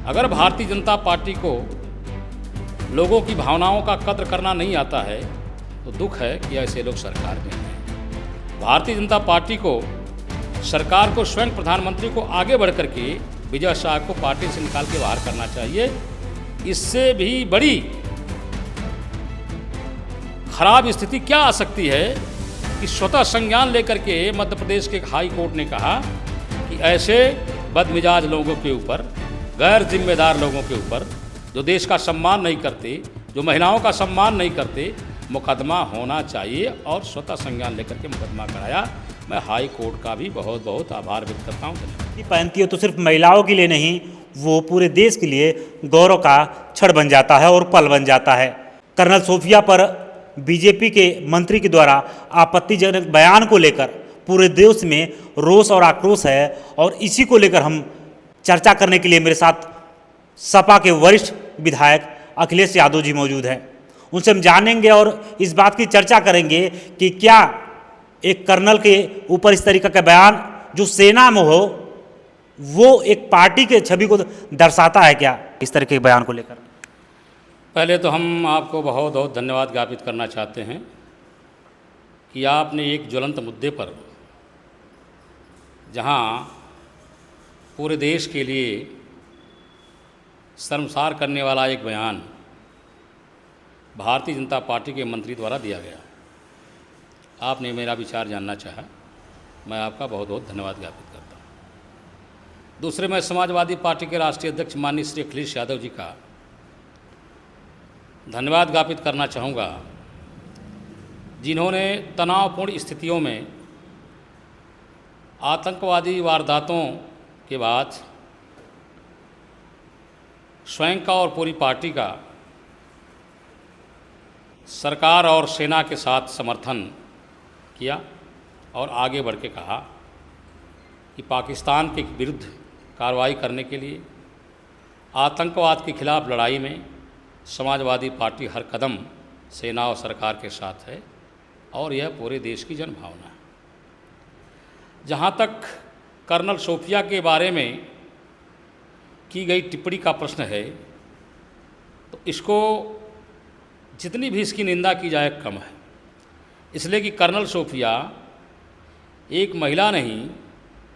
अगर भारतीय जनता पार्टी को लोगों की भावनाओं का कद्र करना नहीं आता है तो दुख है कि ऐसे लोग सरकार में हैं। भारतीय जनता पार्टी को सरकार को स्वयं प्रधानमंत्री को आगे बढ़ करके विजय शाह को पार्टी से निकाल के बाहर करना चाहिए। इससे भी बड़ी खराब स्थिति क्या आ सकती है कि स्वतः संज्ञान लेकर के मध्य प्रदेश के हाई कोर्ट ने कहा कि ऐसे बदमिजाज लोगों के ऊपर, गैर जिम्मेदार लोगों के ऊपर, जो देश का सम्मान नहीं करते, जो महिलाओं का सम्मान नहीं करते, मुकदमा होना चाहिए और स्वतः संज्ञान लेकर के मुकदमा कराया। मैं हाई कोर्ट का भी बहुत बहुत आभार व्यक्त करता हूँ। पहनती है तो सिर्फ महिलाओं के लिए नहीं, वो पूरे देश के लिए गौरव का क्षण बन जाता है और पल बन जाता है। कर्नल सोफिया पर बीजेपी के मंत्री के द्वारा आपत्तिजनक बयान को लेकर पूरे देश में रोष और आक्रोश है और इसी को लेकर हम चर्चा करने के लिए मेरे साथ सपा के वरिष्ठ विधायक अखिलेश यादव जी मौजूद हैं। उनसे हम जानेंगे और इस बात की चर्चा करेंगे कि क्या एक कर्नल के ऊपर इस तरीके का बयान जो सेना में हो वो एक पार्टी के छवि को दर्शाता है क्या, इस तरह के बयान को लेकर? पहले तो हम आपको बहुत बहुत धन्यवाद ज्ञापित करना चाहते हैं कि आपने एक ज्वलंत मुद्दे पर, जहां पूरे देश के लिए शर्मसार करने वाला एक बयान भारतीय जनता पार्टी के मंत्री द्वारा दिया गया, आपने मेरा विचार जानना चाहा। मैं आपका बहुत बहुत धन्यवाद ज्ञापित करता हूँ। दूसरे, मैं समाजवादी पार्टी के राष्ट्रीय अध्यक्ष माननीय श्री अखिलेश यादव जी का धन्यवाद ज्ञापित करना चाहूँगा, जिन्होंने तनावपूर्ण स्थितियों में आतंकवादी वारदातों के बाद स्वयं का और पूरी पार्टी का सरकार और सेना के साथ समर्थन किया और आगे बढ़ के कहा कि पाकिस्तान के विरुद्ध कार्रवाई करने के लिए, आतंकवाद के खिलाफ लड़ाई में समाजवादी पार्टी हर कदम सेना और सरकार के साथ है और यह पूरे देश की जनभावना है। जहाँ तक कर्नल सोफिया के बारे में की गई टिप्पणी का प्रश्न है, तो इसको जितनी भी इसकी निंदा की जाए कम है, इसलिए कि कर्नल सोफिया एक महिला नहीं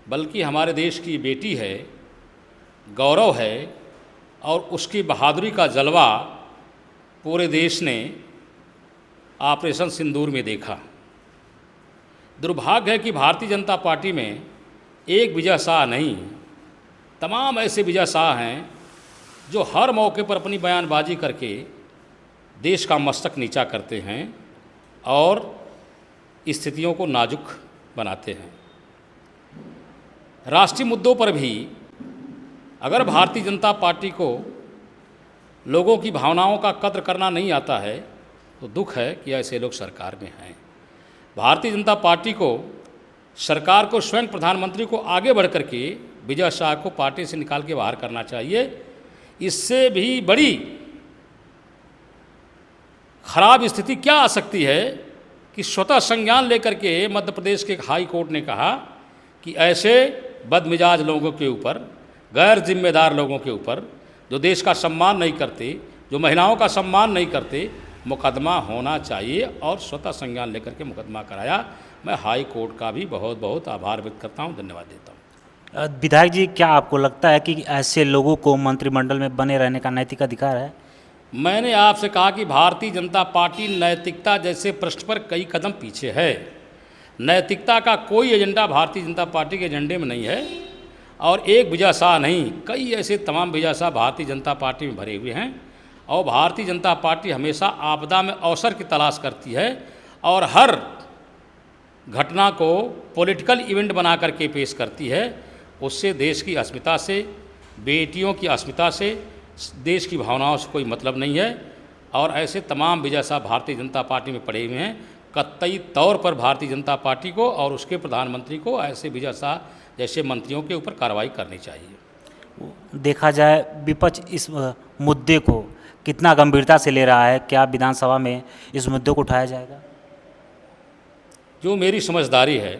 बल्कि हमारे देश की बेटी है, गौरव है और उसकी बहादुरी का जलवा पूरे देश ने ऑपरेशन सिंदूर में देखा। दुर्भाग्य है कि भारतीय जनता पार्टी में एक विजय शाह नहीं, तमाम ऐसे विजय शाह हैं जो हर मौके पर अपनी बयानबाजी करके देश का मस्तक नीचा करते हैं और स्थितियों को नाजुक बनाते हैं। राष्ट्रीय मुद्दों पर भी अगर भारतीय जनता पार्टी को लोगों की भावनाओं का कद्र करना नहीं आता है तो दुख है कि ऐसे लोग सरकार में हैं। भारतीय जनता पार्टी को सरकार को स्वयं प्रधानमंत्री को आगे बढ़ करके विजय शाह को पार्टी से निकाल के बाहर करना चाहिए। इससे भी बड़ी खराब स्थिति क्या आ सकती है कि स्वतः संज्ञान लेकर के मध्य प्रदेश के हाई कोर्ट ने कहा कि ऐसे बदमिजाज लोगों के ऊपर, गैर जिम्मेदार लोगों के ऊपर, जो देश का सम्मान नहीं करते, जो महिलाओं का सम्मान नहीं करते, मुकदमा होना चाहिए और स्वतः संज्ञान लेकर के मुकदमा कराया। मैं हाई कोर्ट का भी बहुत बहुत आभार व्यक्त करता हूं, धन्यवाद देता हूं। विधायक जी, क्या आपको लगता है कि ऐसे लोगों को मंत्रिमंडल में बने रहने का नैतिक अधिकार है? मैंने आपसे कहा कि भारतीय जनता पार्टी नैतिकता जैसे प्रश्न पर कई कदम पीछे है। नैतिकता का कोई एजेंडा भारतीय जनता पार्टी के एजेंडे में नहीं है और एक विजय शाह नहीं, कई ऐसे तमाम विजय शाह भारतीय जनता पार्टी में भरे हुए हैं और भारतीय जनता पार्टी हमेशा आपदा में अवसर की तलाश करती है और हर घटना को पॉलिटिकल इवेंट बना करके पेश करती है। उससे देश की अस्मिता से, बेटियों की अस्मिता से, देश की भावनाओं से कोई मतलब नहीं है और ऐसे तमाम विजय शाह भारतीय जनता पार्टी में पड़े हुए हैं। कतई तौर पर भारतीय जनता पार्टी को और उसके प्रधानमंत्री को ऐसे विजय शाह जैसे मंत्रियों के ऊपर कार्रवाई करनी चाहिए। देखा जाए विपक्ष इस मुद्दे को कितना गंभीरता से ले रहा है, क्या विधानसभा में इस मुद्दे को उठाया जाएगा? जो मेरी समझदारी है,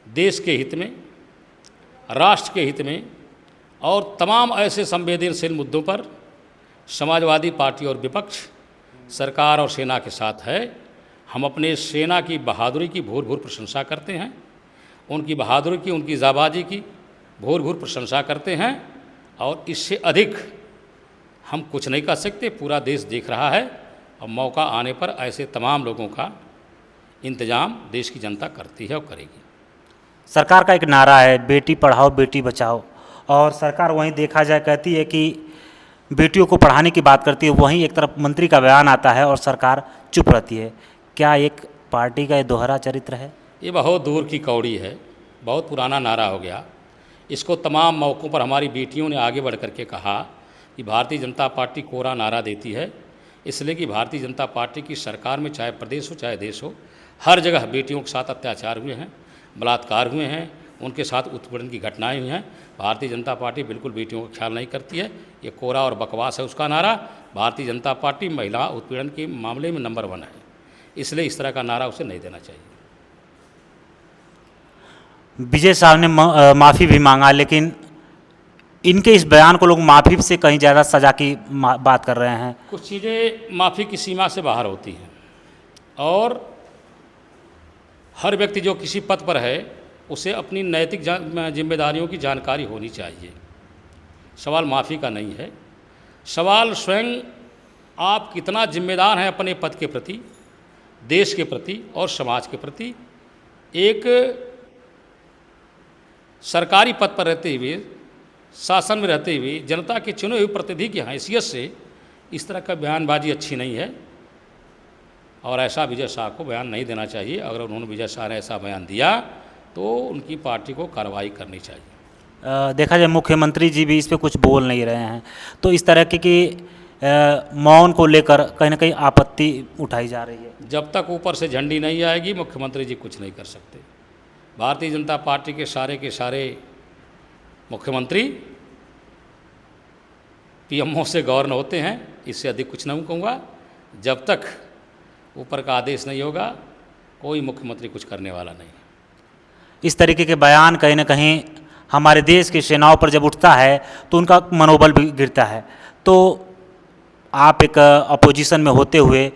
देश के हित में, राष्ट्र के हित में और तमाम ऐसे संवेदनशील मुद्दों पर समाजवादी पार्टी और विपक्ष सरकार और सेना के साथ है। हम अपने सेना की बहादुरी की भूर भूर प्रशंसा करते हैं, उनकी बहादुरी की, उनकी जाबाजी की भूर भूर प्रशंसा करते हैं, और इससे अधिक हम कुछ नहीं कर सकते। पूरा देश देख रहा है और मौका आने पर ऐसे तमाम लोगों का इंतजाम देश की जनता करती है और करेगी। सरकार का एक नारा है बेटी पढ़ाओ बेटी बचाओ, और सरकार वहीं देखा जाए कहती है कि बेटियों को पढ़ाने की बात करती है, वहीं एक तरफ मंत्री का बयान आता है और सरकार चुप रहती है। क्या एक पार्टी का ये दोहरा चरित्र है? ये बहुत दूर की कौड़ी है, बहुत पुराना नारा हो गया। इसको तमाम मौक़ों पर हमारी बेटियों ने आगे बढ़ कर के कहा कि भारतीय जनता पार्टी कोरा नारा देती है, इसलिए कि भारतीय जनता पार्टी की सरकार में चाहे प्रदेश हो चाहे देश हो, हर जगह बेटियों के साथ अत्याचार हुए हैं, बलात्कार हुए हैं, उनके साथ उत्पीड़न की घटनाएं हुई हैं। भारतीय जनता पार्टी बिल्कुल बेटियों का ख्याल नहीं करती है। ये कोरा और बकवास है उसका नारा। भारतीय जनता पार्टी महिला उत्पीड़न के मामले में नंबर 1 है, इसलिए इस तरह का नारा उसे नहीं देना चाहिए। विजय साहब ने माफ़ी भी मांगा, लेकिन इनके इस बयान को लोग माफ़ी से कहीं ज़्यादा सज़ा की बात कर रहे हैं। कुछ चीज़ें माफ़ी की सीमा से बाहर होती हैं, और हर व्यक्ति जो किसी पद पर है उसे अपनी नैतिक जिम्मेदारियों की जानकारी होनी चाहिए। सवाल माफ़ी का नहीं है, सवाल स्वयं आप कितना जिम्मेदार हैं अपने पद के प्रति, देश के प्रति और समाज के प्रति। एक सरकारी पद पर रहते हुए, शासन में रहते हुए, जनता के चुने हुए प्रतिनिधि की हैसियत से इस तरह का बयानबाजी अच्छी नहीं है, और ऐसा विजय शाह को बयान नहीं देना चाहिए। अगर उन्होंने, विजय शाह ने ऐसा बयान दिया तो उनकी पार्टी को कार्रवाई करनी चाहिए। देखा जाए मुख्यमंत्री जी भी इस पे कुछ बोल नहीं रहे हैं, तो इस तरह की मौन को लेकर कहीं ना कहीं आपत्ति उठाई जा रही है। जब तक ऊपर से झंडी नहीं आएगी मुख्यमंत्री जी कुछ नहीं कर सकते। भारतीय जनता पार्टी के सारे मुख्यमंत्री पीएमओ से गवर्नर होते हैं, इससे अधिक कुछ नहीं कहूँगा। जब तक ऊपर का आदेश नहीं होगा कोई मुख्यमंत्री कुछ करने वाला नहीं। इस तरीके के बयान कहीं ना कहीं हमारे देश की सेनाओं पर जब उठता है तो उनका मनोबल भी गिरता है। तो आप एक अपोजिशन में होते हुए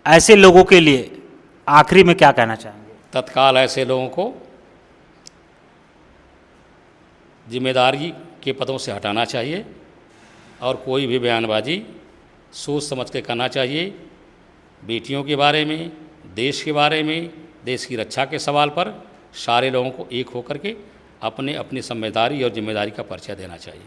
ऐसे लोगों के लिए आखिरी में क्या कहना चाहेंगे? तत्काल ऐसे लोगों को जिम्मेदारी के पदों से हटाना चाहिए, और कोई भी बयानबाजी सोच समझ के करना चाहिए। बेटियों के बारे में, देश के बारे में, देश की रक्षा के सवाल पर सारे लोगों को एक होकर के अपने अपनी जिम्मेदारी और जिम्मेदारी का परिचय देना चाहिए।